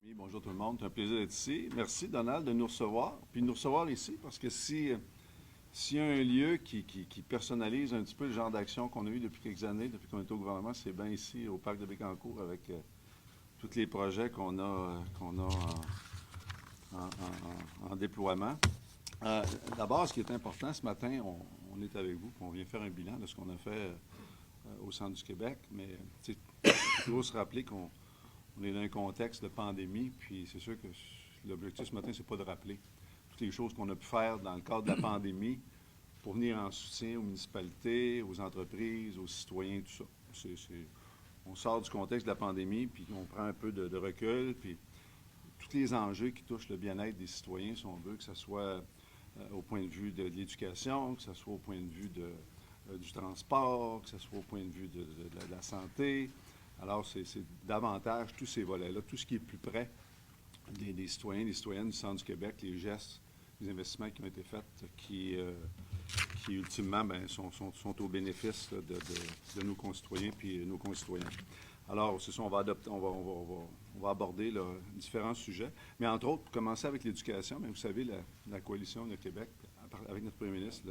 Oui, bonjour tout le monde, c'est un plaisir d'être ici. Merci Donald de nous recevoir, puis de nous recevoir ici, parce que s'il y a un lieu qui personnalise un petit peu le genre d'action qu'on a eu depuis quelques années, depuis qu'on est au gouvernement, c'est bien ici au parc de Bécancour avec tous les projets qu'on a en déploiement. D'abord, ce qui est important, ce matin, on est avec vous, puis on vient faire un bilan de ce qu'on a fait au centre du Québec, mais il faut toujours se rappeler qu'on est dans un contexte de pandémie, puis c'est sûr que l'objectif ce matin, c'est pas de rappeler toutes les choses qu'on a pu faire dans le cadre de la pandémie pour venir en soutien aux municipalités, aux entreprises, aux citoyens, tout ça. On sort du contexte de la pandémie, puis on prend un peu de recul, puis tous les enjeux qui touchent le bien-être des citoyens, si on veut, que ce soit au point de vue de l'éducation, que ce soit au point de vue du transport, que ce soit au point de vue de la santé. Alors, c'est davantage tous ces volets-là, tout ce qui est plus près des citoyens, des citoyennes du centre du Québec, les gestes, les investissements qui ont été faits, qui ultimement sont au bénéfice de nos concitoyens puis nos concitoyens. Alors, c'est ça, on va aborder là, différents sujets. Mais entre autres, pour commencer avec l'éducation, vous savez, la coalition de Québec, avec notre premier ministre,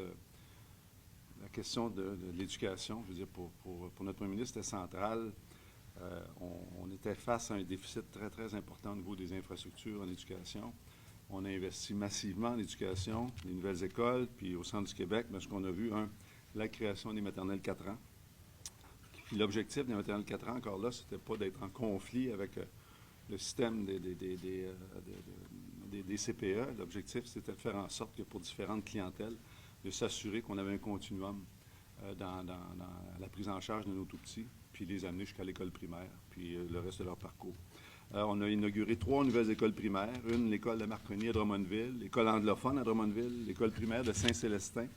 la question de l'éducation, je veux dire, pour notre premier ministre, c'était central. On était face à un déficit très, très important au niveau des infrastructures en éducation. On a investi massivement en éducation, les nouvelles écoles, puis au centre du Québec, mais ce qu'on a vu, la création des maternelles 4 ans. Puis l'objectif des maternelles 4 ans, encore là, c'était pas d'être en conflit avec le système des CPE. L'objectif, c'était de faire en sorte que pour différentes clientèles, de s'assurer qu'on avait un continuum dans la prise en charge de nos tout-petits, puis les amener jusqu'à l'école primaire, puis le reste de leur parcours. On a inauguré 3 nouvelles écoles primaires. Une, l'école de Marconi à Drummondville, l'école anglophone à Drummondville, l'école primaire de Saint-Célestin.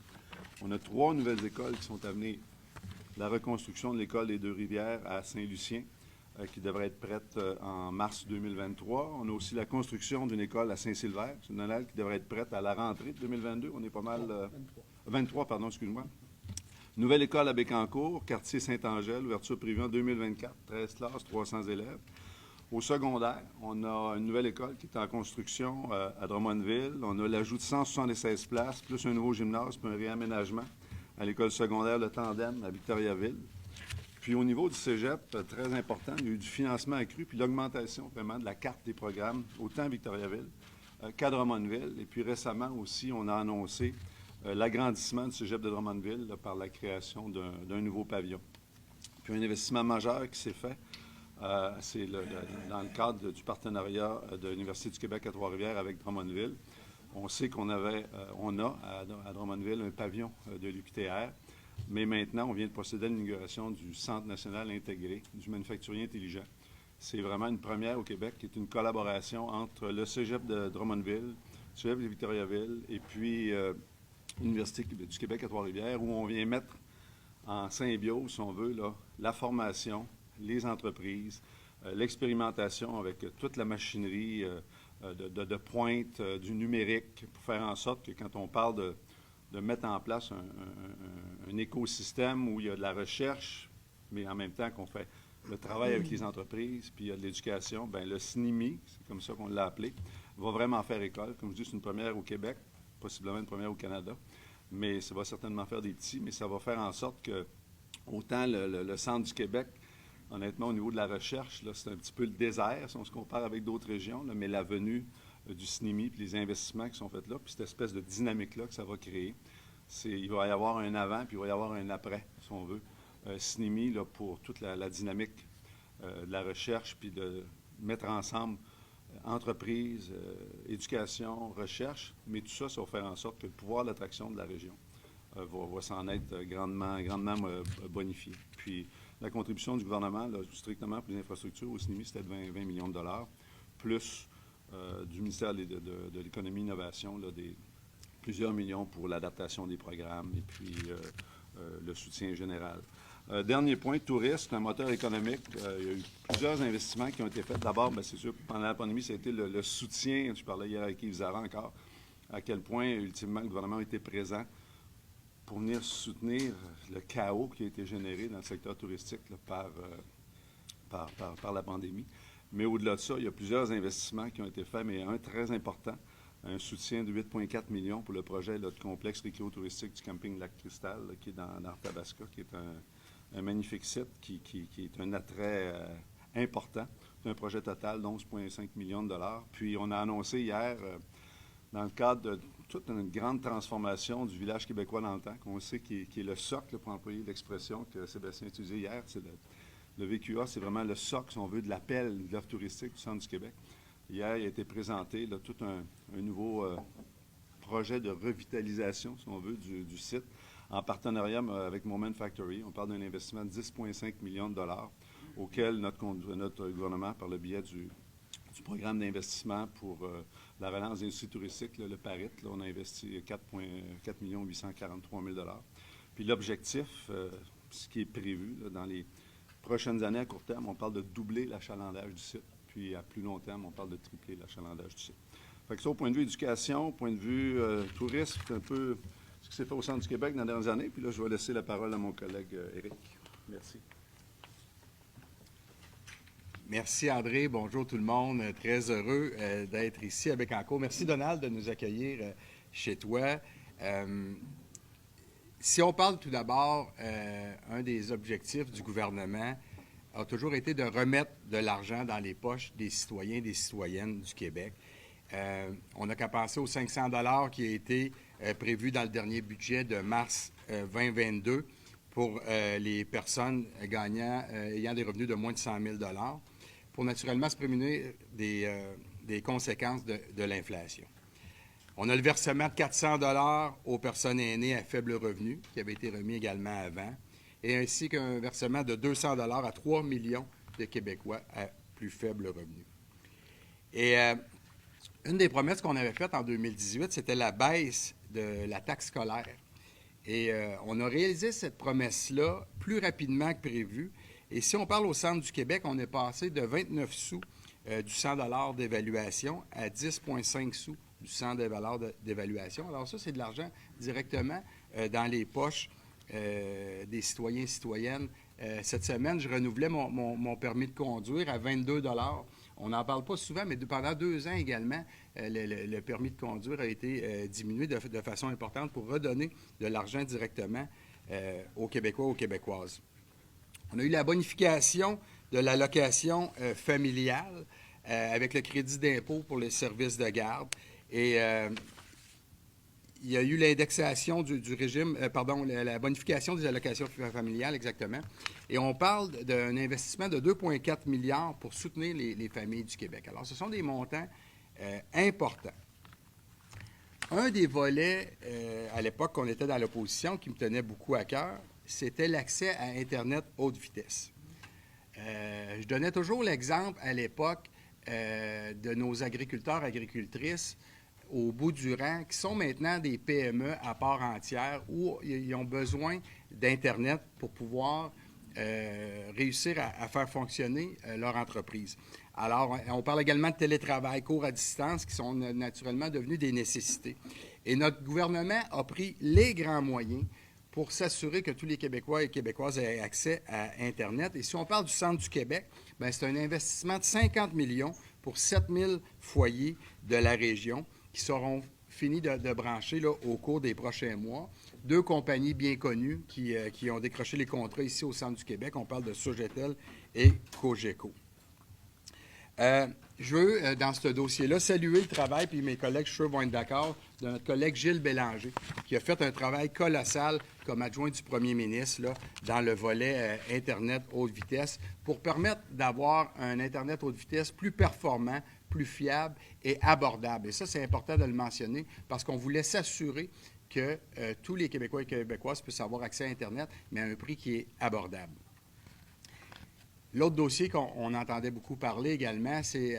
On a 3 nouvelles écoles qui sont amenées. La reconstruction de l'école des Deux-Rivières à Saint-Lucien, qui devrait être prête en mars 2023. On a aussi la construction d'une école à Saint-Sylvère, c'est une école qui devrait être prête à la rentrée de 2022. On est pas mal... 23, pardon, excuse-moi. Nouvelle école à Bécancour, quartier Saint-Angèle, ouverture prévue en 2024, 13 classes, 300 élèves. Au secondaire, on a une nouvelle école qui est en construction à Drummondville. On a l'ajout de 176 places, plus un nouveau gymnase, puis un réaménagement à l'école secondaire Le Tandem à Victoriaville. Puis au niveau du cégep, très important, il y a eu du financement accru, puis l'augmentation vraiment de la carte des programmes, autant à Victoriaville qu'à Drummondville. Et puis récemment aussi, on a annoncé l'agrandissement du cégep de Drummondville là, par la création d'un nouveau pavillon. Puis un investissement majeur qui s'est fait, c'est dans le cadre du partenariat de l'Université du Québec à Trois-Rivières avec Drummondville. On sait qu'on a à Drummondville un pavillon de l'UQTR, mais maintenant, on vient de procéder à l'inauguration du Centre national intégré du manufacturier intelligent. C'est vraiment une première au Québec, qui est une collaboration entre le cégep de Drummondville, le cégep de Victoriaville, et puis l'Université du Québec à Trois-Rivières, où on vient mettre en symbiose, si on veut, là, la formation, les entreprises, l'expérimentation avec toute la machinerie de pointe, du numérique, pour faire en sorte que quand on parle de mettre en place un écosystème où il y a de la recherche, mais en même temps qu'on fait le travail avec les entreprises, puis il y a de l'éducation, bien le SNIMI, c'est comme ça qu'on l'a appelé, va vraiment faire école. Comme je dis, c'est une première au Québec, possiblement une première au Canada, mais ça va certainement faire des petits, mais ça va faire en sorte que autant le centre du Québec, honnêtement, au niveau de la recherche, là, c'est un petit peu le désert si on se compare avec d'autres régions, là, mais la venue du SNIMI, puis les investissements qui sont faits là, puis cette espèce de dynamique-là que ça va créer, il va y avoir un avant, puis il va y avoir un après, si on veut. SNIMI, là, pour toute la dynamique de la recherche, puis de mettre ensemble entreprise, éducation, recherche, mais tout ça, ça va faire en sorte que le pouvoir d'attraction de la région va s'en être grandement bonifié. Puis la contribution du gouvernement, là, strictement pour les infrastructures au SNIMI, c'était de 20 millions de dollars, plus du ministère de l'Économie et l'Innovation, plusieurs millions pour l'adaptation des programmes et puis le soutien général. Dernier point, tourisme, un moteur économique. Il y a eu plusieurs investissements qui ont été faits. D'abord, c'est sûr, pendant la pandémie, ça a été le soutien. Je parlais hier avec Yves Zara encore, à quel point, ultimement, le gouvernement a été présent pour venir soutenir le chaos qui a été généré dans le secteur touristique là, par la pandémie. Mais au-delà de ça, il y a plusieurs investissements qui ont été faits, mais un très important, un soutien de 8,4 millions pour le projet là, de complexe récréo-touristique du camping Lac-Cristal, là, qui est dans Tabasca, qui est un magnifique site, qui est un attrait important. C'est un projet total d'11,5 millions de dollars. Puis on a annoncé hier, dans le cadre de toute une grande transformation du village québécois dans le temps, qu'on sait qui est le socle, pour employer l'expression que Sébastien a utilisée hier, c'est le VQA, c'est vraiment le socle, si on veut, de l'appel de l'offre touristique du centre du Québec. Hier, il a été présenté là, tout un nouveau projet de revitalisation, si on veut, du site, en partenariat avec Moment Factory. On parle d'un investissement de 10,5 millions de dollars, auquel notre gouvernement, par le biais du programme d'investissement pour la relance des industries touristiques, là, le PARIT, là, on a investi 4 843 000 dollars. Puis l'objectif, ce qui est prévu là, dans les prochaines années à court terme, on parle de doubler l'achalandage du site. Puis à plus long terme, on parle de tripler l'achalandage du site. Fait que ça, au point de vue éducation, au point de vue tourisme, c'est un peu ce qui s'est fait au Centre du Québec dans les dernières années. Puis là, je vais laisser la parole à mon collègue Éric. Merci. Merci André, bonjour tout le monde. Très heureux d'être ici avec Bécancour. Merci Donald de nous accueillir chez toi. Si on parle tout d'abord, un des objectifs du gouvernement a toujours été de remettre de l'argent dans les poches des citoyens et des citoyennes du Québec. On n'a qu'à penser aux 500 $ qui a été prévu dans le dernier budget de mars 2022 pour les personnes ayant des revenus de moins de 100 000 $ pour naturellement se prémunir des conséquences de l'inflation. On a le versement de 400 $ aux personnes aînées à faible revenu, qui avait été remis également avant, et ainsi qu'un versement de 200 $ à 3 millions de Québécois à plus faible revenu. Et une des promesses qu'on avait faites en 2018, c'était la baisse de la taxe scolaire. Et on a réalisé cette promesse-là plus rapidement que prévu. Et si on parle au Centre du Québec, on est passé de 29 sous du 100 $ d'évaluation à 10,5 sous du 100 $ d'évaluation. Alors ça, c'est de l'argent directement dans les poches des citoyens et citoyennes. Cette semaine, je renouvelais mon permis de conduire à 22 $. On n'en parle pas souvent, mais pendant 2 ans également, le permis de conduire a été diminué de façon importante pour redonner de l'argent directement aux Québécois, aux Québécoises. On a eu la bonification de l'allocation familiale avec le crédit d'impôt pour les services de garde. Et il y a eu l'indexation du régime, la bonification des allocations familiales, exactement. Et on parle d'un investissement de 2,4 milliards pour soutenir les familles du Québec. Alors, ce sont des montants importants. Un des volets, à l'époque qu'on était dans l'opposition, qui me tenait beaucoup à cœur, c'était l'accès à Internet haute vitesse. Je donnais toujours l'exemple à l'époque de nos agriculteurs, agricultrices au bout du rang, qui sont maintenant des PME à part entière, où ils ont besoin d'Internet pour pouvoir réussir à faire fonctionner leur entreprise. Alors, on parle également de télétravail, cours à distance, qui sont naturellement devenus des nécessités. Et notre gouvernement a pris les grands moyens pour s'assurer que tous les Québécois et Québécoises aient accès à Internet. Et si on parle du Centre du Québec, bien, c'est un investissement de 50 millions pour 7 000 foyers de la région qui seront finis de brancher là, au cours des prochains mois. 2 compagnies bien connues qui ont décroché les contrats ici au Centre du Québec. On parle de Sogetel et Cogeco. Je veux, dans ce dossier-là, saluer le travail, puis mes collègues, je suis sûr, vont être d'accord, de notre collègue Gilles Bélanger, qui a fait un travail colossal comme adjoint du premier ministre là, dans le volet Internet haute vitesse pour permettre d'avoir un Internet haute vitesse plus performant, plus fiable et abordable. Et ça, c'est important de le mentionner parce qu'on voulait s'assurer que tous les Québécois et Québécoises puissent avoir accès à Internet, mais à un prix qui est abordable. L'autre dossier qu'on entendait beaucoup parler également, c'est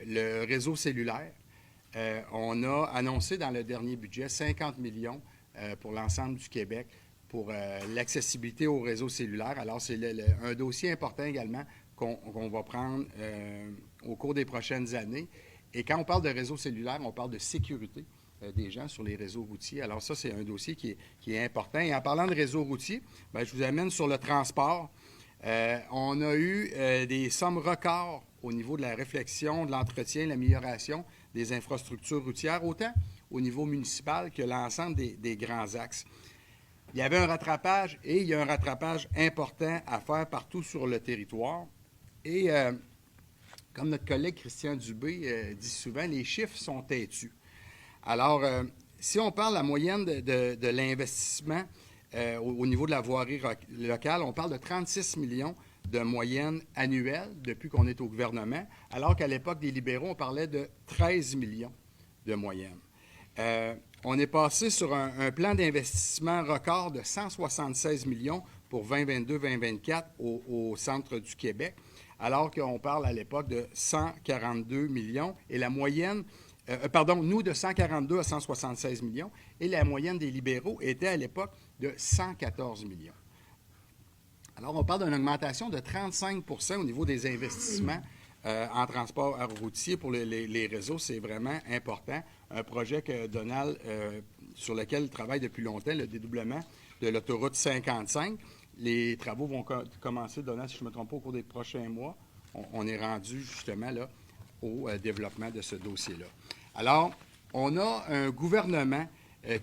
le réseau cellulaire. On a annoncé dans le dernier budget 50 millions pour l'ensemble du Québec pour l'accessibilité au réseau cellulaire. Alors, c'est un dossier important également qu'on va prendre au cours des prochaines années. Et quand on parle de réseau cellulaire, on parle de sécurité des gens sur les réseaux routiers. Alors ça, c'est un dossier qui est important. Et en parlant de réseau routier, bien, je vous amène sur le transport. On a eu des sommes records au niveau de la réflexion, de l'entretien, l'amélioration des infrastructures routières, autant au niveau municipal que l'ensemble des grands axes. Il y avait un rattrapage et il y a un rattrapage important à faire partout sur le territoire. Et comme notre collègue Christian Dubé dit souvent, les chiffres sont têtus. Alors, si on parle de la moyenne de l'investissement au niveau de la voirie locale, on parle de 36 millions de moyenne annuelle depuis qu'on est au gouvernement, alors qu'à l'époque des libéraux, on parlait de 13 millions de moyenne. On est passé sur un plan d'investissement record de 176 millions pour 2022-2024 au centre du Québec, alors qu'on parle à l'époque de 142 millions. Et la moyenne, nous de 142 à 176 millions, et la moyenne des libéraux était à l'époque de 114 millions. Alors, on parle d'une augmentation de 35 % au niveau des investissements en transport routier pour les réseaux. C'est vraiment important. Un projet que Donald, sur lequel il travaille depuis longtemps, le dédoublement de l'autoroute 55. Les travaux vont commencer, Donald, si je ne me trompe pas, au cours des prochains mois. On est rendu justement là au développement de ce dossier-là. Alors, on a un gouvernement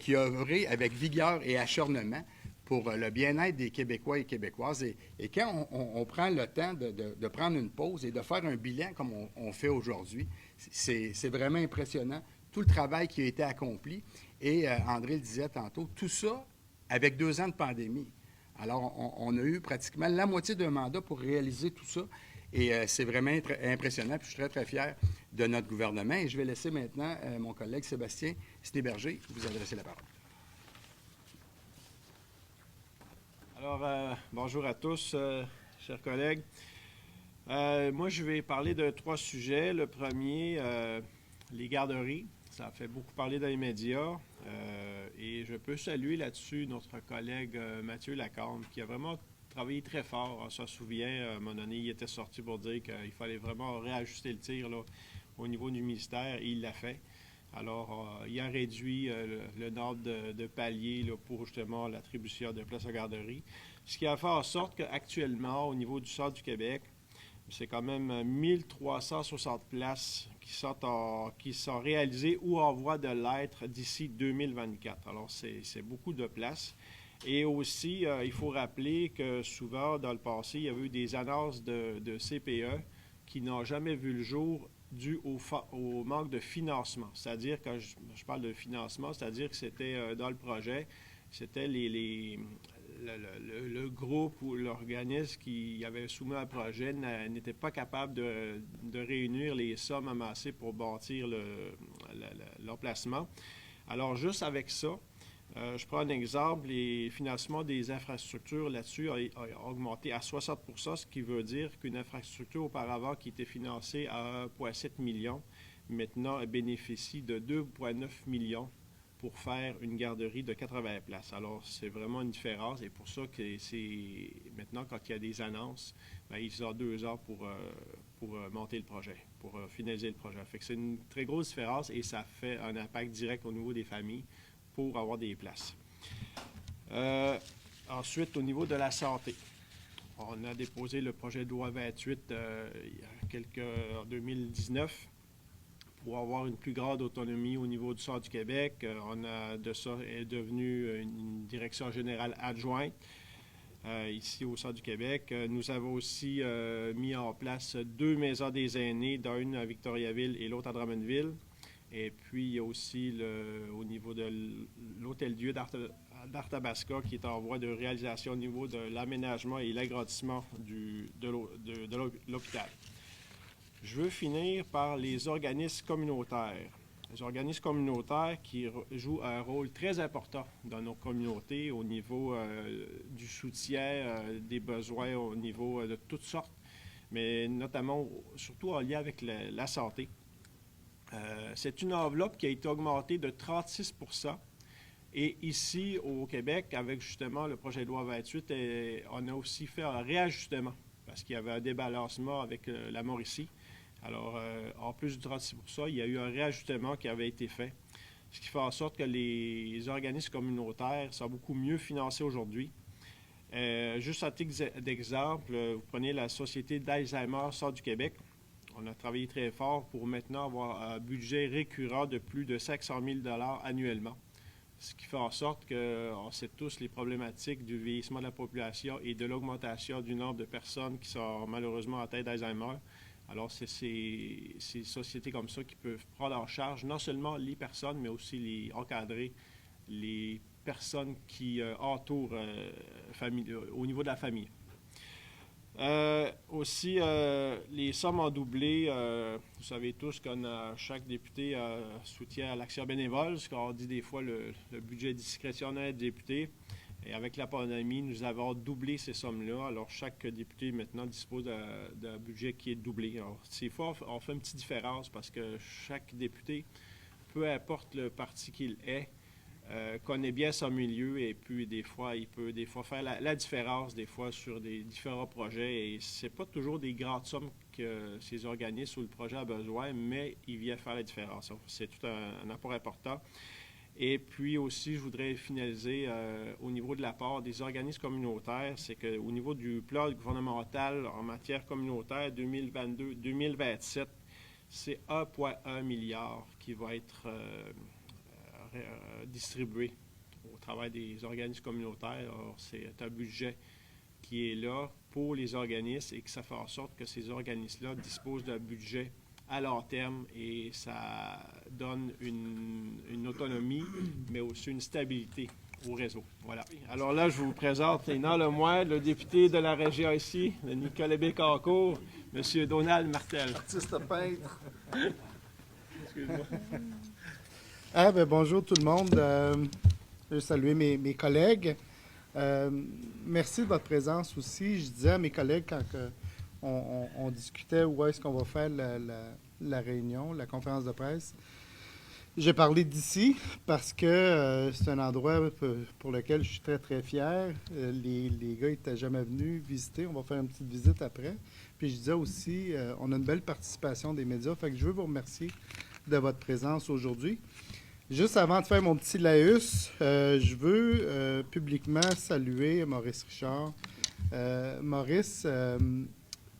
qui a œuvré avec vigueur et acharnement pour le bien-être des Québécois et Québécoises. Et quand on prend le temps de prendre une pause et de faire un bilan comme on fait aujourd'hui, c'est vraiment impressionnant, tout le travail qui a été accompli. Et André le disait tantôt, tout ça avec 2 ans de pandémie. Alors, on a eu pratiquement la moitié d'un mandat pour réaliser tout ça. Et c'est vraiment impressionnant. Puis je suis très, très fier de notre gouvernement. Et je vais laisser maintenant mon collègue Sébastien Stéberger vous adresser la parole. Alors, bonjour à tous, chers collègues. Moi, je vais parler de 3 sujets. Le premier, les garderies. Ça a fait beaucoup parler dans les médias. Et je peux saluer là-dessus notre collègue Mathieu Lacombe, qui a vraiment travaillé très fort. On s'en souvient, à un moment donné, il était sorti pour dire qu'il fallait vraiment réajuster le tir là, au niveau du ministère, et il l'a fait. Alors, il a réduit le nombre de paliers là, pour justement l'attribution de places à garderie. Ce qui a fait en sorte qu'actuellement, au niveau du centre du Québec, c'est quand même 1360 places qui sont réalisées ou en voie de l'être d'ici 2024. Alors, c'est beaucoup de places. Et aussi, il faut rappeler que souvent, dans le passé, il y avait eu des annonces de CPE qui n'ont jamais vu le jour dû au manque de financement. C'est-à-dire, quand je parle de financement, c'est-à-dire que c'était dans le projet, c'était le groupe ou l'organisme qui avait soumis un projet n'était pas capable de réunir les sommes amassées pour bâtir l'emplacement. Alors, juste avec ça, je prends un exemple, les financements des infrastructures là-dessus ont augmenté à 60 %, ce qui veut dire qu'une infrastructure auparavant qui était financée à 1,7 million, maintenant elle bénéficie de 2,9 millions pour faire une garderie de 80 places. Alors, c'est vraiment une différence et pour ça que c'est maintenant, quand il y a des annonces, bien, ils ont 2 ans pour monter le projet, pour finaliser le projet. Fait que c'est une très grosse différence et ça fait un impact direct au niveau des familles pour avoir des places. Ensuite, au niveau de la santé, on a déposé le projet de loi 28 en 2019 pour avoir une plus grande autonomie au niveau du centre du Québec. On a de ça est devenu une direction générale adjointe ici au centre du Québec. Nous avons aussi mis en place 2 maisons des aînés, dont une à Victoriaville et l'autre à Drummondville. Et puis, il y a aussi au niveau de l'Hôtel-Dieu d'Arthabasca qui est en voie de réalisation au niveau de l'aménagement et l'agrandissement de l'hôpital. Je veux finir par les organismes communautaires. Les organismes communautaires qui jouent un rôle très important dans nos communautés au niveau du soutien, des besoins au niveau de toutes sortes, mais notamment, surtout en lien avec la santé. C'est une enveloppe qui a été augmentée de 36 %. Et ici, au Québec, avec justement le projet de loi 28, on a aussi fait un réajustement parce qu'il y avait un débalancement avec la Mauricie. Alors, en plus du 36 %, il y a eu un réajustement qui avait été fait, ce qui fait en sorte que les organismes communautaires sont beaucoup mieux financés aujourd'hui. Juste à titre d'exemple, vous prenez la Société d'Alzheimer Centre du Québec. On a travaillé très fort pour maintenant avoir un budget récurrent de plus de 500 000 annuellement. Ce qui fait en sorte qu'on sait tous les problématiques du vieillissement de la population et de l'augmentation du nombre de personnes qui sont malheureusement atteintes d'Alzheimer. Alors, c'est ces sociétés comme ça qui peuvent prendre en charge non seulement les personnes, mais aussi encadrer les personnes qui entourent au niveau de la famille. Aussi, les sommes en doublé, vous savez tous que chaque député soutient l'action bénévole, ce qu'on dit des fois le budget discrétionnaire des députés. Et avec la pandémie, nous avons doublé ces sommes-là. Alors, chaque député maintenant dispose d'un budget qui est doublé. Alors, ces fois, on fait une petite différence parce que chaque député, peu importe le parti qu'il est, connaît bien son milieu et puis des fois, il peut faire la différence des fois sur des différents projets et c'est pas toujours des grandes sommes que ces organismes ou le projet a besoin, mais il vient faire la différence. C'est tout un apport important. Et puis aussi, je voudrais finaliser au niveau de l'apport des organismes communautaires, c'est qu'au niveau du plan gouvernemental en matière communautaire 2022-2027, c'est 1,1 milliard qui va être distribué au travail des organismes communautaires. Alors, c'est un budget qui est là pour les organismes et que ça fait en sorte que ces organismes-là disposent d'un budget à long terme et ça donne une autonomie, mais aussi une stabilité au réseau. Voilà. Alors là, je vous présente, et non le moins, le député de la région ici, le Nicolet-Bécancour, M. Donald Martel. Artiste peintre. Excuse-moi. Bonjour tout le monde. Je veux saluer mes collègues. Merci de votre présence aussi. Je disais à mes collègues quand on discutait où est-ce qu'on va faire la réunion, la conférence de presse. J'ai parlé d'ici parce que c'est un endroit pour lequel je suis très, très fier. Les gars n'étaient jamais venus visiter. On va faire une petite visite après. Puis je disais aussi, on a une belle participation des médias. Fait que je veux vous remercier de votre présence aujourd'hui. Juste avant de faire mon petit laïus, je veux publiquement saluer Maurice Richard. Maurice,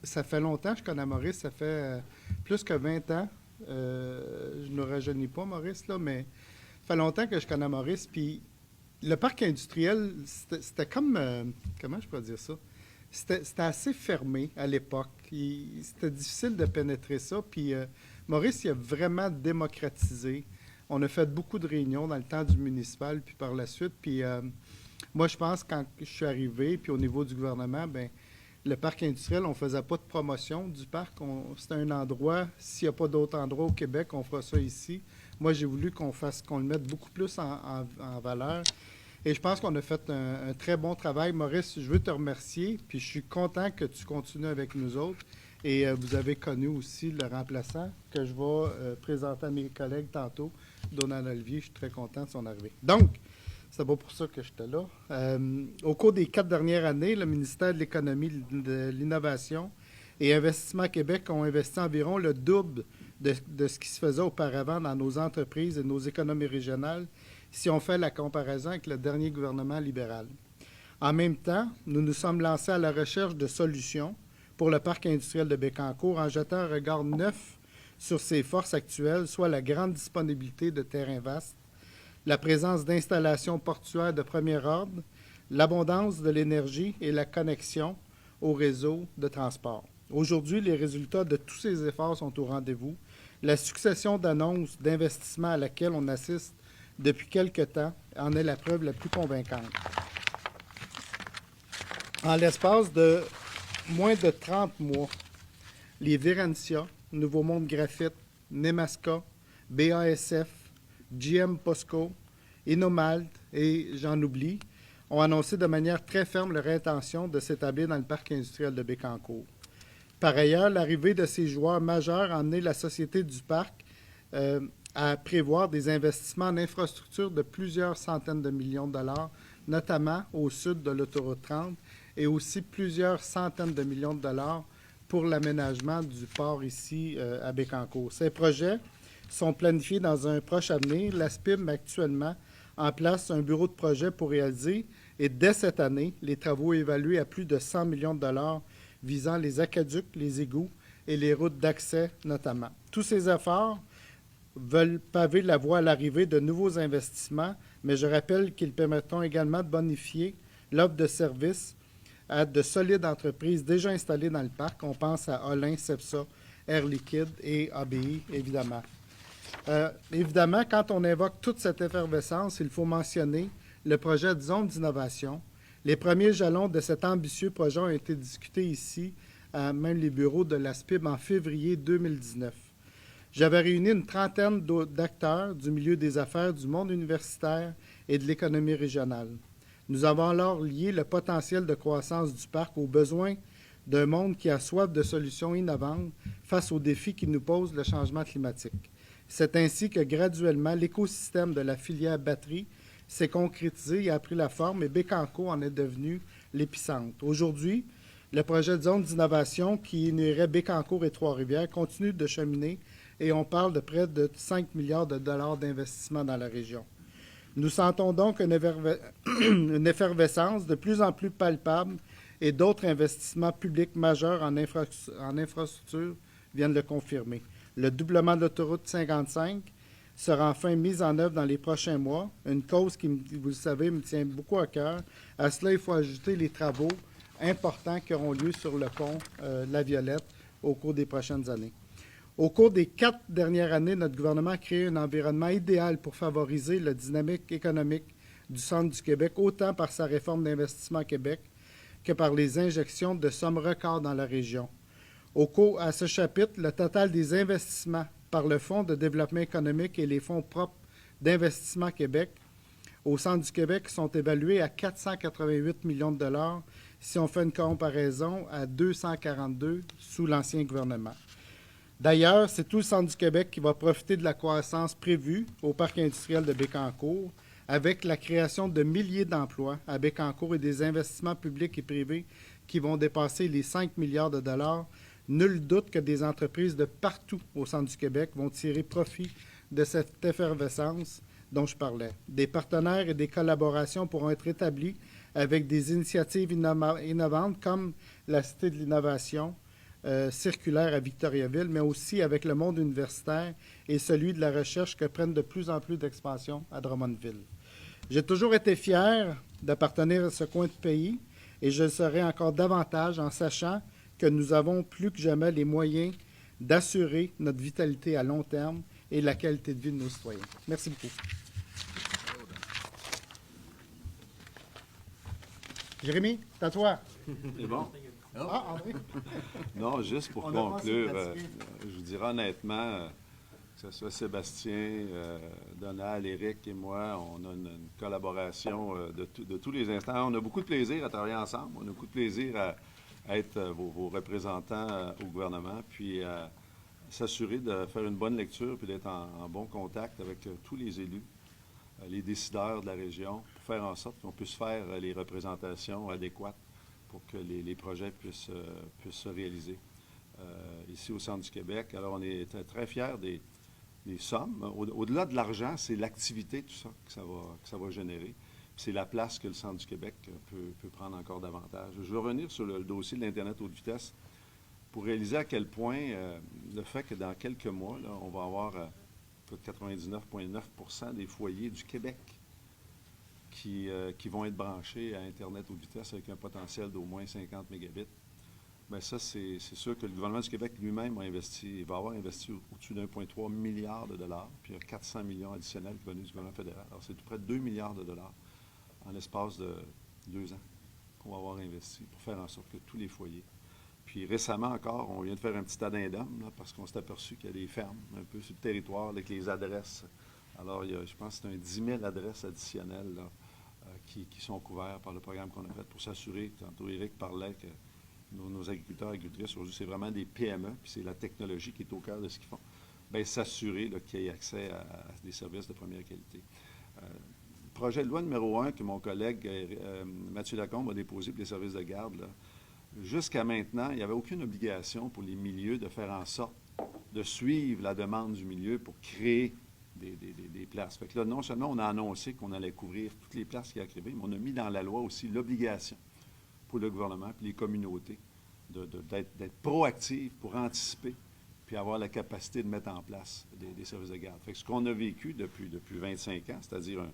ça fait longtemps que je connais Maurice, ça fait plus que 20 ans. Je ne rajeunis pas Maurice, là, mais ça fait longtemps que je connais Maurice. Puis le parc industriel, c'était comme, comment je peux dire ça? C'était assez fermé à l'époque. C'était difficile de pénétrer ça. Puis Maurice, il a vraiment démocratisé. On a fait beaucoup de réunions dans le temps du municipal, puis par la suite. Puis moi, je pense, quand je suis arrivé, puis au niveau du gouvernement, bien, le parc industriel, on ne faisait pas de promotion du parc. C'était un endroit, s'il n'y a pas d'autres endroits au Québec, on fera ça ici. Moi, j'ai voulu qu'on le mette beaucoup plus en valeur. Et je pense qu'on a fait un très bon travail. Maurice, je veux te remercier, puis je suis content que tu continues avec nous autres. Et vous avez connu aussi le remplaçant que je vais présenter à mes collègues tantôt, Donald Olivier. Je suis très content de son arrivée. Donc, c'est pas pour ça que j'étais là. Au cours des 4 dernières années, le ministère de l'Économie, de l'Innovation et Investissement Québec ont investi environ le double de ce qui se faisait auparavant dans nos entreprises et nos économies régionales si on fait la comparaison avec le dernier gouvernement libéral. En même temps, nous nous sommes lancés à la recherche de solutions pour le parc industriel de Bécancour en jetant un regard neuf sur ses forces actuelles, soit la grande disponibilité de terrains vastes, la présence d'installations portuaires de premier ordre, l'abondance de l'énergie et la connexion au réseau de transport. Aujourd'hui, les résultats de tous ces efforts sont au rendez-vous. La succession d'annonces d'investissement à laquelle on assiste depuis quelque temps en est la preuve la plus convaincante. En l'espace de moins de 30 mois, les Verencia, Nouveau Monde Graphite, Nemaska, BASF, GM Posco, Inomalt et j'en oublie, ont annoncé de manière très ferme leur intention de s'établir dans le parc industriel de Bécancour. Par ailleurs, l'arrivée de ces joueurs majeurs a amené la Société du parc à prévoir des investissements en infrastructure de plusieurs centaines de millions de dollars, notamment au sud de l'autoroute 30, et aussi plusieurs centaines de millions de dollars pour l'aménagement du port ici à Bécancour. Ces projets sont planifiés dans un proche avenir. La SPIM met actuellement en place un bureau de projet pour réaliser, et dès cette année, les travaux évalués à plus de 100 millions de dollars visant les aqueducs, les égouts, et les routes d'accès notamment. Tous ces efforts veulent paver la voie à l'arrivée de nouveaux investissements, mais je rappelle qu'ils permettront également de bonifier l'offre de services à de solides entreprises déjà installées dans le parc. On pense à Olin, Cepsa, Air Liquide et ABI, évidemment. Évidemment, quand on évoque toute cette effervescence, il faut mentionner le projet de zone d'innovation. Les premiers jalons de cet ambitieux projet ont été discutés ici, à même les bureaux de l'ASPIB, en février 2019. J'avais réuni une trentaine d'acteurs du milieu des affaires, du monde universitaire et de l'économie régionale. Nous avons alors lié le potentiel de croissance du parc aux besoins d'un monde qui a soif de solutions innovantes face aux défis qui nous pose le changement climatique. C'est ainsi que graduellement, l'écosystème de la filière batterie s'est concrétisé et a pris la forme et Bécancour en est devenu l'épicentre. Aujourd'hui, le projet de zone d'innovation qui unirait Bécancour et Trois-Rivières continue de cheminer et on parle de près de 5 milliards de dollars d'investissement dans la région. Nous sentons donc une effervescence de plus en plus palpable et d'autres investissements publics majeurs en infrastructure viennent le confirmer. Le doublement de l'autoroute 55 sera enfin mis en œuvre dans les prochains mois, une cause qui, vous le savez, me tient beaucoup à cœur. À cela, il faut ajouter les travaux importants qui auront lieu sur le pont La Violette au cours des prochaines années. Au cours des 4 dernières années, notre gouvernement a créé un environnement idéal pour favoriser la dynamique économique du centre du Québec, autant par sa réforme d'Investissement Québec que par les injections de sommes records dans la région. À ce chapitre, le total des investissements par le Fonds de développement économique et les fonds propres d'Investissement Québec au centre du Québec sont évalués à 488 millions de dollars si on fait une comparaison à 242 sous l'ancien gouvernement. D'ailleurs, c'est tout le centre du Québec qui va profiter de la croissance prévue au parc industriel de Bécancour avec la création de milliers d'emplois à Bécancour et des investissements publics et privés qui vont dépasser les 5 milliards de dollars. Nul doute que des entreprises de partout au centre du Québec vont tirer profit de cette effervescence dont je parlais. Des partenaires et des collaborations pourront être établis avec des initiatives innovantes comme la Cité de l'innovation circulaire à Victoriaville, mais aussi avec le monde universitaire et celui de la recherche que prennent de plus en plus d'expansion à Drummondville. J'ai toujours été fier d'appartenir à ce coin de pays et je le serai encore davantage en sachant que nous avons plus que jamais les moyens d'assurer notre vitalité à long terme et la qualité de vie de nos citoyens. Merci beaucoup. Jérémy, c'est à toi. C'est bon? Ah, André. Non, juste pour On a conclure, pas assez pratiqué. je vous dirais honnêtement, que ce soit Sébastien, Donald, Éric et moi, on a une collaboration de tous les instants. On a beaucoup de plaisir à travailler ensemble. On a beaucoup de plaisir à être vos représentants au gouvernement, puis à s'assurer de faire une bonne lecture, puis d'être en bon contact avec tous les élus, les décideurs de la région, pour faire en sorte qu'on puisse faire les représentations adéquates pour que les projets puissent se réaliser ici au centre du Québec. Alors, on est très fiers des sommes. Au-delà de l'argent, c'est l'activité, tout ça, que ça va générer. C'est la place que le centre du Québec peut prendre encore davantage. Je vais revenir sur le dossier de l'Internet haute vitesse pour réaliser à quel point le fait que dans quelques mois, là, on va avoir 99,9% des foyers du Québec qui vont être branchés à Internet haute vitesse avec un potentiel d'au moins 50 mégabits. Bien, ça, c'est sûr que le gouvernement du Québec lui-même va avoir investi au-dessus d'1,3 milliard de dollars, puis il y a 400 millions additionnels qui venus du gouvernement fédéral. Alors, c'est tout près de 2 milliards de dollars en l'espace de 2 ans qu'on va avoir investi pour faire en sorte que tous les foyers. Puis récemment encore, on vient de faire un petit addendum, là, parce qu'on s'est aperçu qu'il y a des fermes un peu sur le territoire avec les adresses. Alors, je pense que c'est 10 000 adresses additionnelles là, qui sont couvertes par le programme qu'on a fait pour s'assurer, tantôt Éric parlait que nos agriculteurs et agricultrices, aujourd'hui, c'est vraiment des PME, puis c'est la technologie qui est au cœur de ce qu'ils font. Bien, s'assurer qu'il y ait accès à des services de première qualité. Projet de loi numéro 1 que mon collègue Mathieu Lacombe a déposé pour les services de garde, là, jusqu'à maintenant, il n'y avait aucune obligation pour les milieux de faire en sorte de suivre la demande du milieu pour créer des places. Fait que là, non seulement on a annoncé qu'on allait couvrir toutes les places qui arrivaient, mais on a mis dans la loi aussi l'obligation pour le gouvernement et les communautés d'être proactive pour anticiper puis avoir la capacité de mettre en place des services de garde. Fait que ce qu'on a vécu depuis 25 ans, c'est-à-dire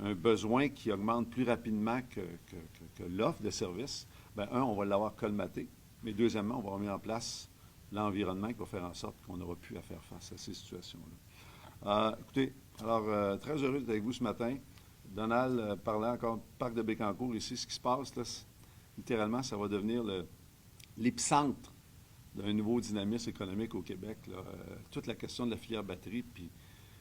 un besoin qui augmente plus rapidement que l'offre de services, bien, on va l'avoir colmaté, mais deuxièmement, on va avoir mis en place l'environnement qui va faire en sorte qu'on n'aura plus à faire face à ces situations-là. Écoutez, alors, très heureux d'être avec vous ce matin. Donald parlait encore du parc de Bécancour ici. Ce qui se passe, là, littéralement, ça va devenir l'épicentre d'un nouveau dynamisme économique au Québec. Toute la question de la filière batterie, puis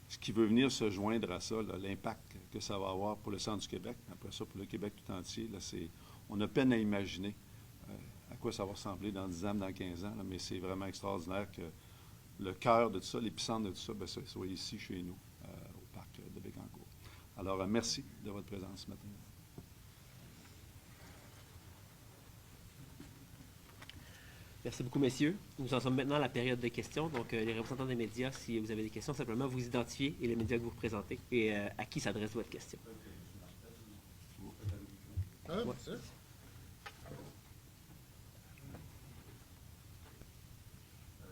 ce qui veut venir se joindre à ça, l'impact que ça va avoir pour le centre du Québec, après ça pour le Québec tout entier, là, on a peine à imaginer à quoi ça va ressembler dans 10 ans, dans 15 ans, là, mais c'est vraiment extraordinaire que le cœur de tout ça, l'épicentre de tout ça, ça soit ici chez nous, au parc de Bécancour. Alors, merci de votre présence ce matin. Merci beaucoup, messieurs. Nous en sommes maintenant à la période de questions. Donc, les représentants des médias, si vous avez des questions, simplement vous identifiez et le média que vous représentez et à qui s'adresse votre question. Ah, Ouais. c'est ça.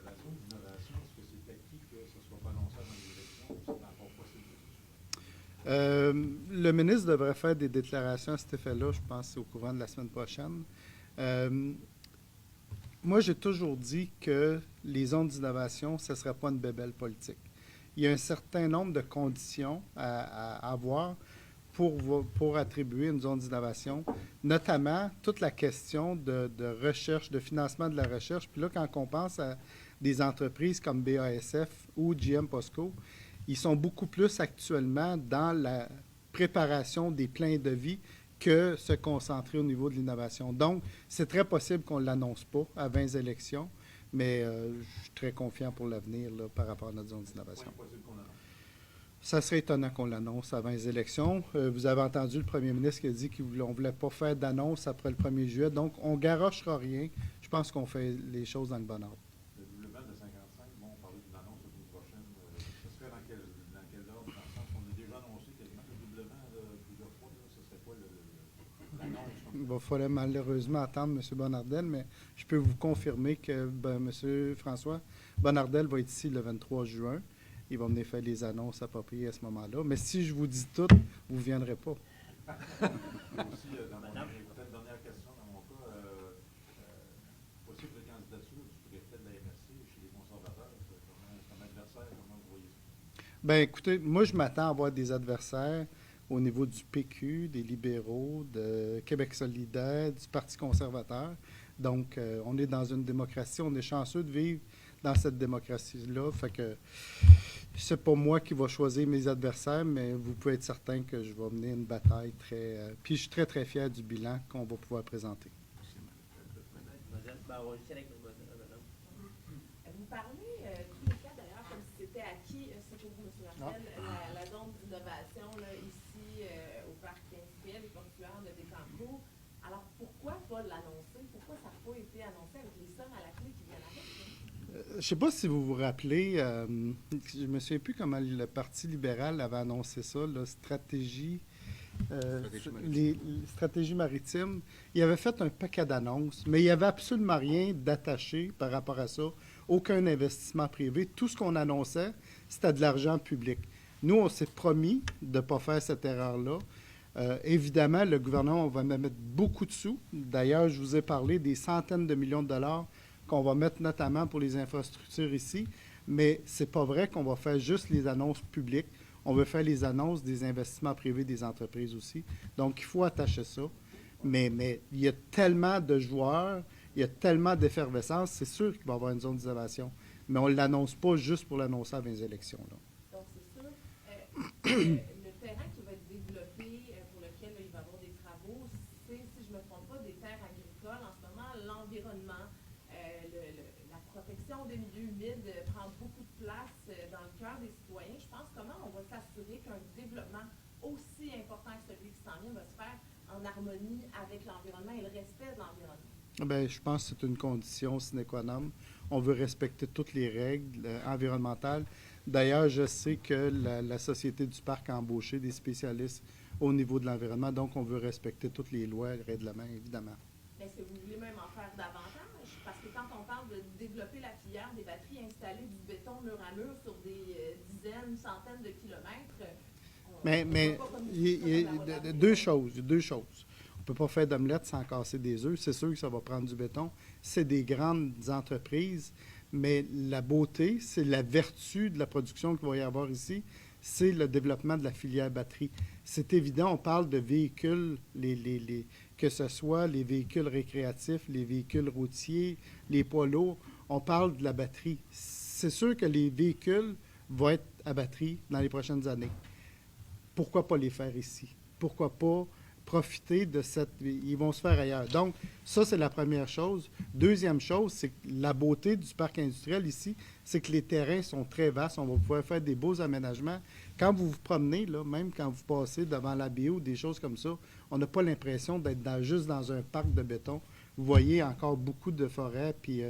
La zone d'innovation, est-ce que c'est acquis que ce ne soit pas annoncé avant les élections ou c'est encore possible? Le ministre devrait faire des déclarations à cet effet-là, je pense, au courant de la semaine prochaine. Moi, j'ai toujours dit que les zones d'innovation, ce ne serait pas une bébelle politique. Il y a un certain nombre de conditions à avoir pour attribuer une zone d'innovation, notamment toute la question de recherche, de financement de la recherche. Puis là, quand on pense à des entreprises comme BASF ou GM POSCO, ils sont beaucoup plus actuellement dans la préparation des plans de vie que se concentrer au niveau de l'innovation. Donc, c'est très possible qu'on ne l'annonce pas avant les élections, mais je suis très confiant pour l'avenir là, par rapport à notre zone d'innovation. Ça serait étonnant qu'on l'annonce avant les élections. Vous avez entendu le premier ministre qui a dit qu'on ne voulait pas faire d'annonce après le 1er juillet, donc on ne garochera rien. Je pense qu'on fait les choses dans le bon ordre. Le doublement de 55, bon, on parlait d'une annonce la semaine prochaine. Ce serait dans quel ordre? Dans le sens qu'on a déjà annoncé quasiment le doublement plusieurs fois. Là, ce serait quoi l'annonce? Il va falloir malheureusement attendre M. Bonnardel, mais je peux vous confirmer que M. François Bonnardel va être ici le 23 juin. Il va venir faire les annonces appropriées à ce moment-là. Mais si je vous dis tout, vous ne viendrez pas. Aussi, peut-être dernière question dans mon cas, possible candidature du préfet de la MRC chez les conservateurs, comme adversaire, comment vous voyez ça? Bien, écoutez, moi, je m'attends à avoir des adversaires au niveau du PQ, des libéraux, de Québec solidaire, du Parti conservateur. Donc, on est dans une démocratie. On est chanceux de vivre dans cette démocratie-là. Fait que c'est pas moi qui va choisir mes adversaires, mais vous pouvez être certain que je vais mener une bataille très... puis je suis très, très fier du bilan qu'on va pouvoir présenter. Vous parlez tous les cas d'ailleurs comme si c'était acquis, c'est pour vous, M. Martel, la zone d'innovation là, ici au parc industriel et portuaire de Bécancour. Alors pourquoi pas l'annoncer? Pourquoi ça n'a pas été annoncé avec les sommes à la clé qui viennent avec? Je ne sais pas si vous vous rappelez, je ne me souviens plus comment le Parti libéral avait annoncé ça, la stratégie maritime. Il avait fait un paquet d'annonces, mais il n'y avait absolument rien d'attaché par rapport à ça, aucun investissement privé. Tout ce qu'on annonçait, c'était de l'argent public. Nous, on s'est promis de ne pas faire cette erreur-là. Évidemment, le gouvernement va mettre beaucoup de sous. D'ailleurs, je vous ai parlé des centaines de millions de dollars qu'on va mettre notamment pour les infrastructures ici, mais ce n'est pas vrai qu'on va faire juste les annonces publiques. On veut faire les annonces des investissements privés des entreprises aussi. Donc, il faut attacher ça. Mais il y a tellement de joueurs, il y a tellement d'effervescence, c'est sûr qu'il va y avoir une zone d'innovation. Mais on ne l'annonce pas juste pour l'annoncer avant les élections. Là. Donc, c'est sûr. Le terrain qui va être développé, pour lequel il va y avoir des travaux, c'est, si je ne me trompe pas, des terres agricoles. En ce moment, l'environnement, la protection des milieux humides prend beaucoup de place dans le cœur des citoyens. Je pense comment on va s'assurer qu'un développement aussi important que celui qui s'en vient va se faire en harmonie avec l'environnement et le respect de l'environnement. Bien, je pense que c'est une condition sine qua non. On veut respecter toutes les règles environnementales. D'ailleurs, je sais que la Société du Parc a embauché des spécialistes au niveau de l'environnement, donc on veut respecter toutes les lois et règlements, évidemment. Est-ce que vous voulez même en faire développer la filière des batteries, installer du béton mur à mur sur des dizaines, centaines de kilomètres. Mais voit pas comme ça comme la deux choses. On ne peut pas faire d'omelette sans casser des œufs. C'est sûr que ça va prendre du béton. C'est des grandes entreprises, mais la beauté, c'est la vertu de la production qu'il va y avoir ici, c'est le développement de la filière batterie. C'est évident, on parle de véhicules, que ce soit les véhicules récréatifs, les véhicules routiers, les poids lourds, on parle de la batterie. C'est sûr que les véhicules vont être à batterie dans les prochaines années. Pourquoi pas les faire ici? Pourquoi pas profiter de cette... Ils vont se faire ailleurs. Donc, ça, c'est la première chose. Deuxième chose, c'est que la beauté du parc industriel ici, c'est que les terrains sont très vastes. On va pouvoir faire des beaux aménagements. Quand vous vous promenez, là, même quand vous passez devant la bio, des choses comme ça, on n'a pas l'impression d'être juste dans un parc de béton. Vous voyez encore beaucoup de forêts, puis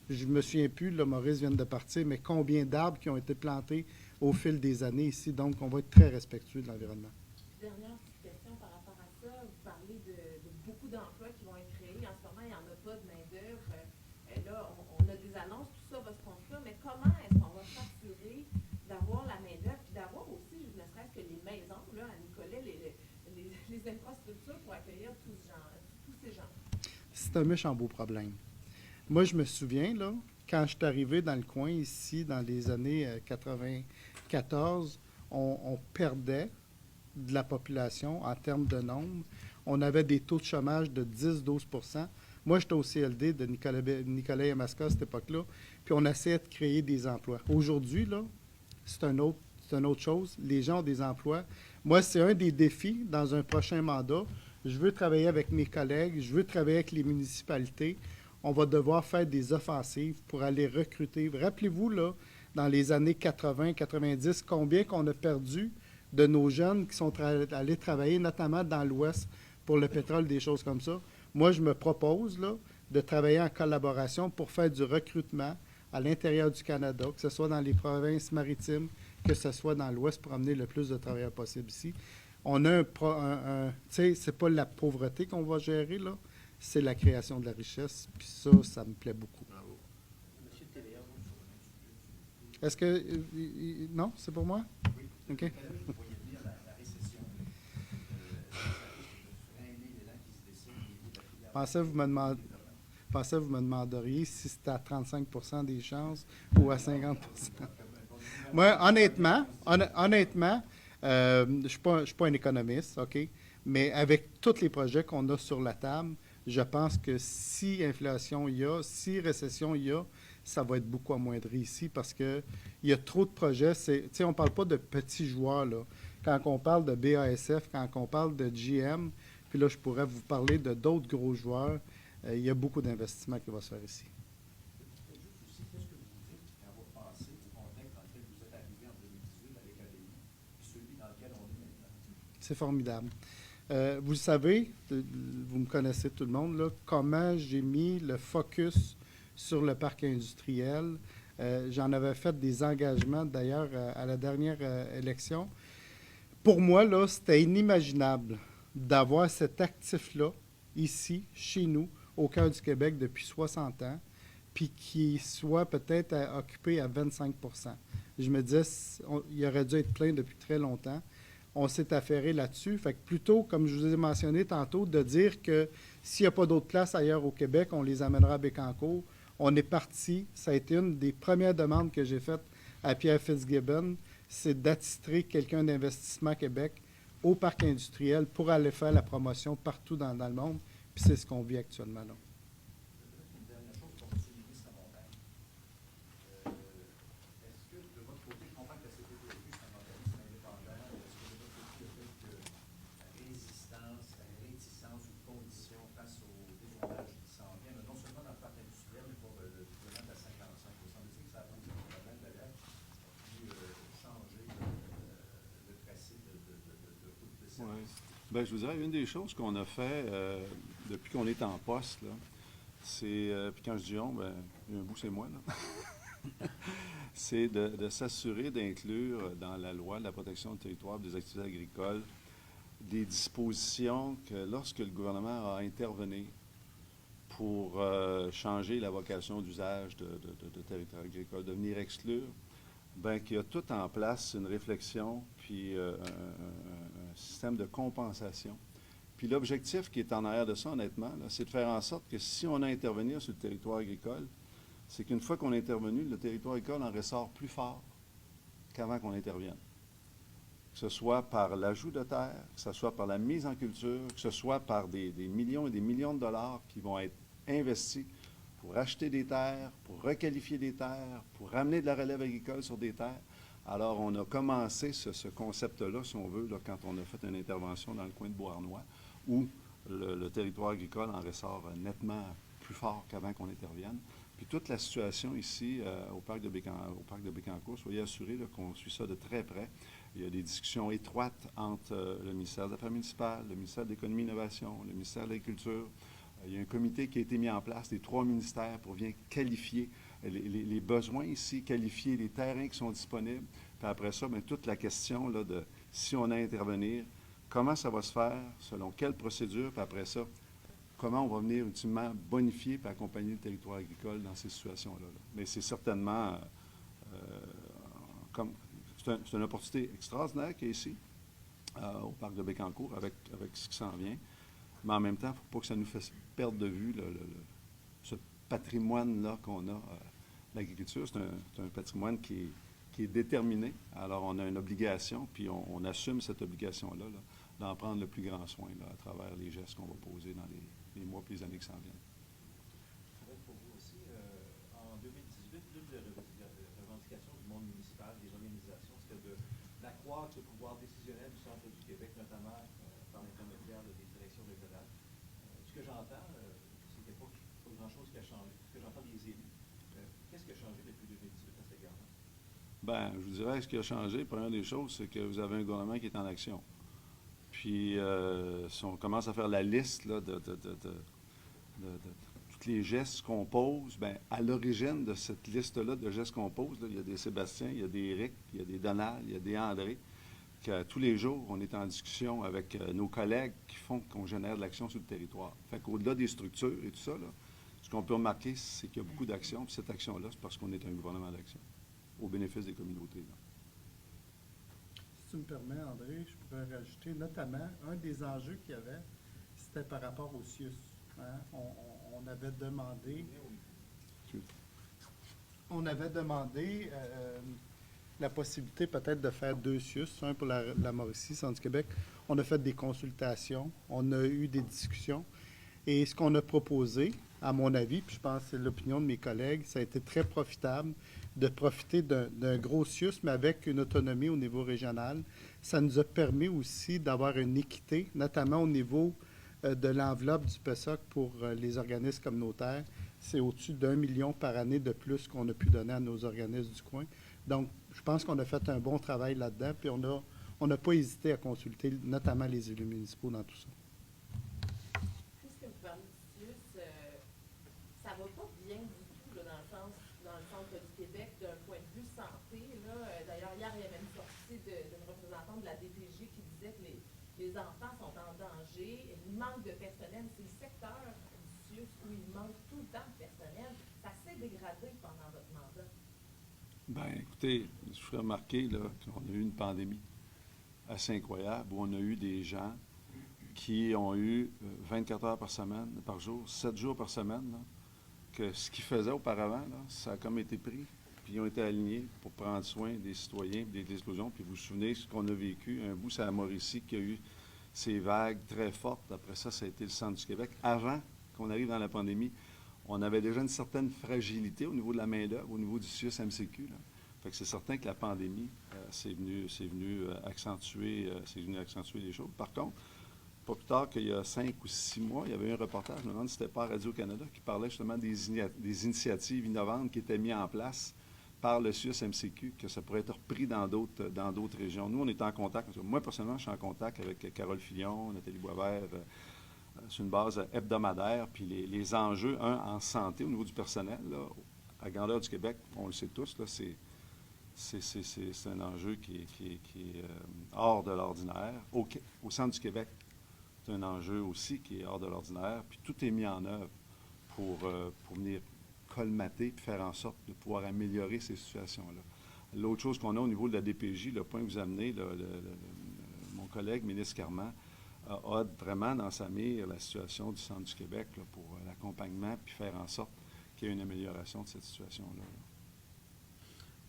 je me souviens plus, là, Maurice vient de partir, mais combien d'arbres qui ont été plantés au fil des années ici. Donc, on va être très respectueux de l'environnement. Dernière petite question par rapport à ça. Vous parlez de beaucoup d'emplois qui vont être créés. En ce moment, il n'y en a pas de main-d'œuvre. Là, on a des annonces, tout ça va se construire, mais comment est-ce qu'on va s'assurer d'avoir la main-d'œuvre puis d'avoir aussi, ne serait-ce que les maisons, là, à Nicolet, les infrastructures pour accueillir tous ces gens? C'est un méchant beau problème. Moi, je me souviens, là, quand je suis arrivé dans le coin ici, dans les années 94, on perdait de la population en termes de nombre. On avait des taux de chômage de 10-12 %. Moi, j'étais au CLD de Nicolet et Masca à cette époque-là, puis on essayait de créer des emplois. Aujourd'hui, là, c'est une autre chose. Les gens ont des emplois. Moi, c'est un des défis dans un prochain mandat. Je veux travailler avec mes collègues, je veux travailler avec les municipalités. On va devoir faire des offensives pour aller recruter. Rappelez-vous, là, dans les années 80-90, combien qu'on a perdu de nos jeunes qui sont allés travailler, notamment dans l'Ouest, pour le pétrole, des choses comme ça. Moi, je me propose là, de travailler en collaboration pour faire du recrutement à l'intérieur du Canada, que ce soit dans les provinces maritimes, que ce soit dans l'Ouest, pour amener le plus de travailleurs possible ici. On a tu sais, c'est pas la pauvreté qu'on va gérer, là, c'est la création de la richesse, puis ça me plaît beaucoup. Monsieur TVA. Est-ce que... non, c'est pour moi? Oui. OK. Vous voyez venir la récession. Freiner l'élan qui se dessine au niveau de la filière. Pensez vous me demanderiez si c'était à 35 % des chances ou à 50 %. Moi, honnêtement, je ne suis pas un économiste, OK? Mais avec tous les projets qu'on a sur la table, je pense que si inflation il y a, si récession il y a, ça va être beaucoup amoindri ici parce qu'il y a trop de projets. On ne parle pas de petits joueurs, là. Quand on parle de BASF, quand on parle de GM, puis là, je pourrais vous parler de d'autres gros joueurs, il y a beaucoup d'investissements qui vont se faire ici. Juste aussi, qu'est-ce que vous dites quand vous pensez au contexte dans lequel vous êtes arrivé en 2018 à l'économie, puis celui dans lequel on est maintenant? C'est formidable. Vous le savez, vous me connaissez tout le monde, là, comment j'ai mis le focus sur le parc industriel. J'en avais fait des engagements, d'ailleurs, à la dernière élection. Pour moi, là, c'était inimaginable d'avoir cet actif-là, ici, chez nous, au cœur du Québec, depuis 60 ans, puis qui soit peut-être occupé à 25 %. Je me disais, il aurait dû être plein depuis très longtemps. On s'est affairé là-dessus. Fait que plutôt, comme je vous ai mentionné tantôt, de dire que s'il n'y a pas d'autres places ailleurs au Québec, on les amènera à Bécancour. On est parti. Ça a été une des premières demandes que j'ai faites à Pierre Fitzgibbon, c'est d'attitrer quelqu'un d'Investissement Québec au parc industriel pour aller faire la promotion partout dans le monde. Puis c'est ce qu'on vit actuellement là. Une dernière chose pour M. le ministre à Montagne. Est-ce que de votre côté, je comprends que la CPTQ, c'est un organisme indépendant, est-ce que de votre côté, il y a quelques résistances, réticences ou conditions face au dézonage qui s'en vient, non seulement dans le parc industriel, mais pour le domaine de la 55 Il semble que ça a posé un problème d'ailleurs, puis changer le tracé de route de service. Ouais. Bien, je vous dirais, une des choses qu'on a fait depuis qu'on est en poste, là, c'est, puis quand je dis on, ben, il y a un bout, c'est moi, là. C'est de s'assurer d'inclure dans la loi de la protection du territoire des activités agricoles des dispositions que lorsque le gouvernement a intervenu pour changer la vocation d'usage de territoire agricole, de venir exclure, bien qu'il y a tout en place, une réflexion, puis un système de compensation. Puis l'objectif qui est en arrière de ça, honnêtement, là, c'est de faire en sorte que si on a à intervenir sur le territoire agricole, c'est qu'une fois qu'on est intervenu, le territoire agricole en ressort plus fort qu'avant qu'on intervienne. Que ce soit par l'ajout de terre, que ce soit par la mise en culture, que ce soit par des millions et des millions de dollars qui vont être investis pour acheter des terres, pour requalifier des terres, pour ramener de la relève agricole sur des terres. Alors, on a commencé ce concept-là, si on veut, là, quand on a fait une intervention dans le coin de Beauharnois, où le territoire agricole en ressort nettement plus fort qu'avant qu'on intervienne. Puis toute la situation ici au parc de Bécancour, soyez assurés là, qu'on suit ça de très près. Il y a des discussions étroites entre le ministère des Affaires municipales, le ministère de l'Économie et de l'Innovation, le ministère de l'Agriculture. Il y a un comité qui a été mis en place des 3 ministères pour bien qualifier les besoins ici, qualifier les terrains qui sont disponibles. Puis après ça, bien, toute la question là, de si on a à intervenir, comment ça va se faire, selon quelle procédure, puis après ça, comment on va venir ultimement bonifier et accompagner le territoire agricole dans ces situations-là. Là. Mais c'est certainement c'est une opportunité extraordinaire qui est ici, au parc de Bécancour, avec ce qui s'en vient. Mais en même temps, il ne faut pas que ça nous fasse perdre de vue ce patrimoine-là qu'on a. L'agriculture, c'est un patrimoine qui est déterminé. Alors, on a une obligation, puis on assume cette obligation-là, là, d'en prendre le plus grand soin là, à travers les gestes qu'on va poser dans les mois et les années qui s'en viennent. Pour vous aussi, en 2018, l'une des revendications du monde municipal, des organisations, c'était d'accroître le pouvoir décisionnel du centre du Québec, notamment par l'intermédiaire des directions régionales. Ce que j'entends, c'est qu'il n'y a pas grand-chose qui a changé. Ce que j'entends des élus, qu'est-ce qui a changé depuis 2018 à cet égard-là? Bien, je vous dirais, ce qui a changé, première des choses, c'est que vous avez un gouvernement qui est en action. Puis, si on commence à faire la liste là, de tous les gestes qu'on pose, bien, à l'origine de cette liste-là de gestes qu'on pose, là, il y a des Sébastien, il y a des Éric, il y a des Donald, il y a des André, que tous les jours, on est en discussion avec nos collègues qui font qu'on génère de l'action sur le territoire. Fait qu'au-delà des structures et tout ça, là, ce qu'on peut remarquer, c'est qu'il y a beaucoup d'actions. Puis cette action-là, c'est parce qu'on est un gouvernement d'action, au bénéfice des communautés. Là. Si tu me permets, André, je pourrais rajouter notamment un des enjeux qu'il y avait, c'était par rapport au CIUS. Hein? On avait demandé la possibilité peut-être de faire 2 CIUS, un pour la Mauricie, Centre du Québec. On a fait des consultations, on a eu des discussions. Et ce qu'on a proposé, à mon avis, puis je pense que c'est l'opinion de mes collègues, ça a été très profitable de profiter d'un gros CIUS, mais avec une autonomie au niveau régional. Ça nous a permis aussi d'avoir une équité, notamment au niveau de l'enveloppe du PESOC pour les organismes communautaires. C'est au-dessus d'1 million par année de plus qu'on a pu donner à nos organismes du coin. Donc, je pense qu'on a fait un bon travail là-dedans, puis on n'a pas hésité à consulter notamment les élus municipaux dans tout ça. Puisque vous parlez du CIUS, ça va pas bien du tout là, dans le centre du Québec d'un point de vue santé. D'ailleurs, hier, il y avait une sortie d'une représentante de la DPJ qui disait que les enfants sont en danger, il manque de personnel. C'est le secteur du CIUS où il manque tout le temps de personnel. Ça s'est dégradé pendant votre mandat. Bien, écoutez, je ferai remarquer là, qu'on a eu une pandémie assez incroyable où on a eu des gens qui ont eu 24 heures par jour, 7 jours par semaine, là, que ce qu'ils faisaient auparavant, là, ça a comme été pris, puis ils ont été alignés pour prendre soin des citoyens, des explosions. Puis vous vous souvenez ce qu'on a vécu, un bout, c'est à Mauricie qui a eu ces vagues très fortes. Après ça, ça a été le centre du Québec. Avant qu'on arrive dans la pandémie, on avait déjà une certaine fragilité au niveau de la main-d'œuvre, au niveau du CIUS-MCQ. Là. Fait que c'est certain que la pandémie, c'est venu accentuer les choses. Par contre, pas plus tard qu'il y a 5 ou 6 mois, il y avait eu un reportage, je me demande si c'était pas à Radio-Canada, qui parlait justement des initiatives innovantes qui étaient mises en place par le CIUS-MCQ, que ça pourrait être repris dans d'autres régions. Nous, on est en contact. Moi, personnellement, je suis en contact avec Carole Fillon, Nathalie Boisvert, sur une base hebdomadaire. Puis les enjeux, en santé, au niveau du personnel, là, à grandeur du Québec, on le sait tous, là, c'est un enjeu qui est hors de l'ordinaire. Au centre du Québec, c'est un enjeu aussi qui est hors de l'ordinaire. Puis tout est mis en œuvre pour venir colmater et faire en sorte de pouvoir améliorer ces situations-là. L'autre chose qu'on a au niveau de la DPJ, le point que vous amenez, mon collègue, ministre Carman, a vraiment dans sa mire la situation du centre du Québec là, pour l'accompagnement puis faire en sorte qu'il y ait une amélioration de cette situation-là.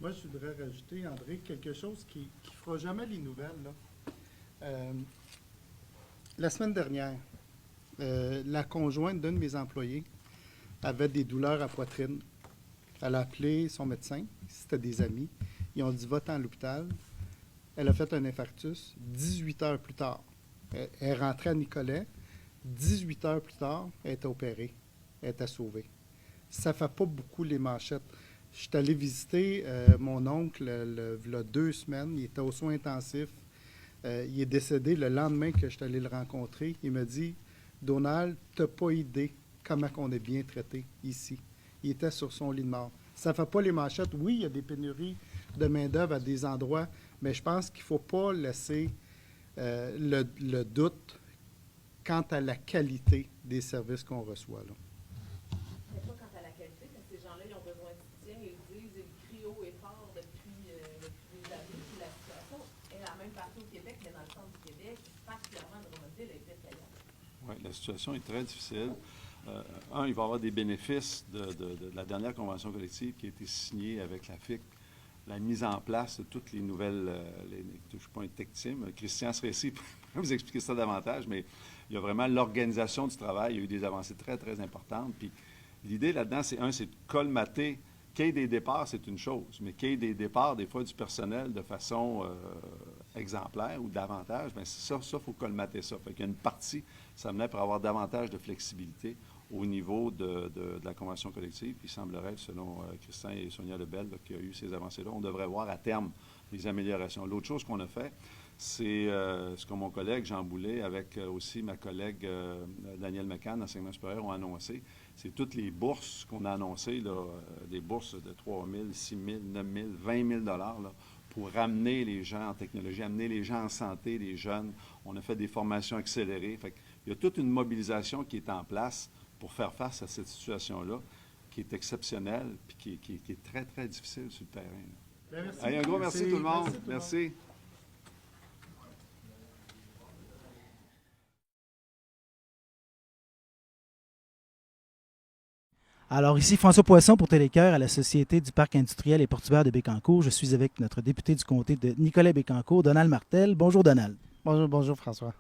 Moi, je voudrais rajouter, André, quelque chose qui ne fera jamais les nouvelles, là. La semaine dernière, la conjointe d'un de mes employés avait des douleurs à poitrine. Elle a appelé son médecin, c'était des amis. Ils ont dit « va-t'en à l'hôpital ». Elle a fait un infarctus 18 heures plus tard. Elle est rentrée à Nicolet. 18 heures plus tard, elle était opérée. Elle était sauvée. Ça ne fait pas beaucoup les manchettes. Je suis allé visiter mon oncle il y a 2 semaines. Il était aux soins intensifs. Il est décédé le lendemain que je suis allé le rencontrer. Il m'a dit « Donald, tu n'as pas idée comment on est bien traité ici. » Il était sur son lit de mort. Ça ne fait pas les manchettes. Oui, il y a des pénuries de main-d'œuvre à des endroits, mais je pense qu'il ne faut pas laisser le doute quant à la qualité des services qu'on reçoit, là. Mais pas quant à la qualité, mais ces gens-là, ils ont besoin de soutien. Ils disent, ils crient haut et fort depuis des années. Puis la situation est la même partout au Québec, mais dans le centre du Québec, particulièrement de Drummondville, elle est défaillante. Oui, la situation est très difficile. Il va y avoir des bénéfices de la dernière convention collective qui a été signée avec la FIC, la mise en place de toutes les nouvelles, je ne suis pas un technicien, mais Christian serait ici pour vous expliquer ça davantage, mais il y a vraiment l'organisation du travail, il y a eu des avancées très, très importantes. Puis l'idée là-dedans, c'est de colmater. Qu'il y ait des départs, c'est une chose, mais qu'il y ait des départs, des fois, du personnel de façon exemplaire ou davantage, bien ça, il faut colmater ça. Fait qu'il y a une partie, ça menait pour avoir davantage de flexibilité au niveau de la convention collective. Puis il semblerait, selon Christian et Sonia Lebel, qu'il y a eu ces avancées-là. On devrait voir à terme des améliorations. L'autre chose qu'on a fait, c'est ce que mon collègue Jean Boulet, avec aussi ma collègue Danielle McCann, d'enseignement supérieur, ont annoncé. C'est toutes les bourses qu'on a annoncées, là, des bourses de 3 000, 6 000, 9 000, 20 000 là, pour ramener les gens en technologie, amener les gens en santé, les jeunes. On a fait des formations accélérées. Fait il y a toute une mobilisation qui est en place pour faire face à cette situation-là, qui est exceptionnelle puis qui est très, très difficile sur le terrain. Bien, merci. Allez, un gros merci tout le monde. Merci. Alors ici François Poisson pour Télécœur à la Société du Parc industriel et portuaire de Bécancour. Je suis avec notre député du comté de Nicolet-Bécancour, Donald Martel. Bonjour Donald. Bonjour François.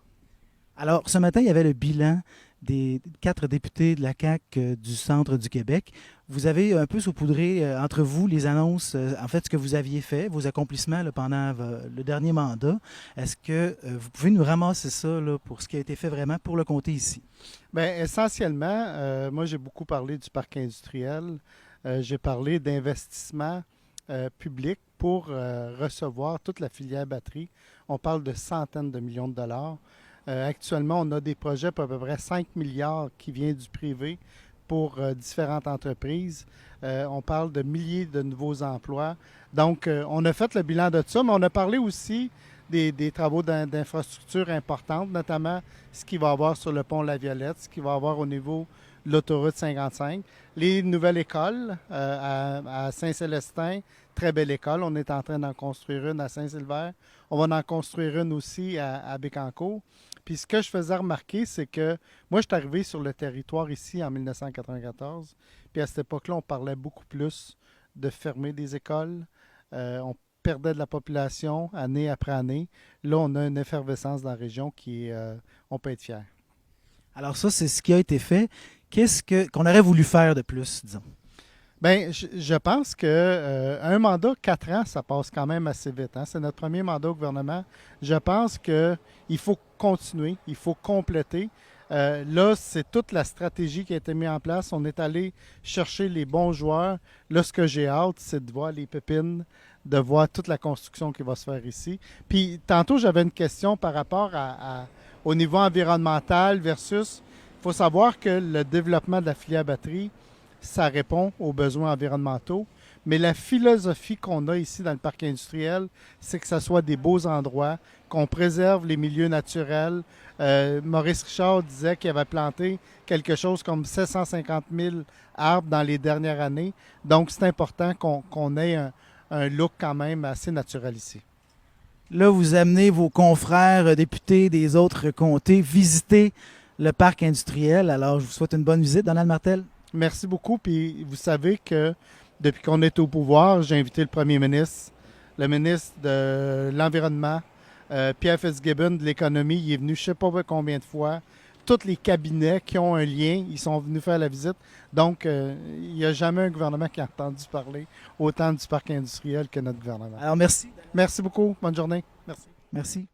Alors ce matin, il y avait le bilan des 4 députés de la CAQ du centre du Québec. Vous avez un peu saupoudré entre vous les annonces, en fait ce que vous aviez fait, vos accomplissements là, pendant le dernier mandat. Est-ce que vous pouvez nous ramasser ça là, pour ce qui a été fait vraiment pour le comté ici? Bien, essentiellement, moi, j'ai beaucoup parlé du parc industriel. J'ai parlé d'investissement public pour recevoir toute la filière batterie. On parle de centaines de millions de dollars. Actuellement, on a des projets pour à peu près 5 milliards qui viennent du privé pour différentes entreprises. On parle de milliers de nouveaux emplois. Donc, on a fait le bilan de ça, mais on a parlé aussi des travaux d'infrastructures importantes, notamment ce qu'il va y avoir sur le pont La Violette, ce qu'il va y avoir au niveau de l'autoroute 55. Les nouvelles écoles à Saint-Célestin, très belle école. On est en train d'en construire une à Saint-Sylvère. On va en construire une aussi à Bécancour. Puis ce que je faisais remarquer, c'est que moi, je suis arrivé sur le territoire ici en 1994. Puis à cette époque-là, on parlait beaucoup plus de fermer des écoles. On perdait de la population année après année. Là, on a une effervescence dans la région qui est, on peut être fier. Alors ça, c'est ce qui a été fait. Qu'est-ce qu'on aurait voulu faire de plus, disons? Bien, je pense qu'un mandat, 4 ans, ça passe quand même assez vite. Hein? C'est notre premier mandat au gouvernement. Je pense qu'il faut continuer, il faut compléter. Là, c'est toute la stratégie qui a été mise en place. On est allé chercher les bons joueurs. Là, ce que j'ai hâte, c'est de voir les pépines, de voir toute la construction qui va se faire ici. Puis, tantôt, j'avais une question par rapport au niveau environnemental versus... Il faut savoir que le développement de la filière batterie, ça répond aux besoins environnementaux, Mais la philosophie qu'on a ici dans le parc industriel, c'est que ce soit des beaux endroits, qu'on préserve les milieux naturels. Maurice Richard disait qu'il avait planté quelque chose comme 750 000 arbres dans les dernières années. Donc, c'est important qu'on ait un look quand même assez naturel ici. Là, vous amenez vos confrères députés des autres comtés visiter le parc industriel. Alors, je vous souhaite une bonne visite, Donald Martel. Merci beaucoup. Puis, vous savez que depuis qu'on est au pouvoir, j'ai invité le premier ministre, le ministre de l'Environnement, Pierre Fitzgibbon de l'Économie. Il est venu je ne sais pas combien de fois. Tous les cabinets qui ont un lien, ils sont venus faire la visite. Donc, il n'y a jamais un gouvernement qui a entendu parler autant du parc industriel que notre gouvernement. Alors, merci. Merci beaucoup. Bonne journée. Merci. Merci.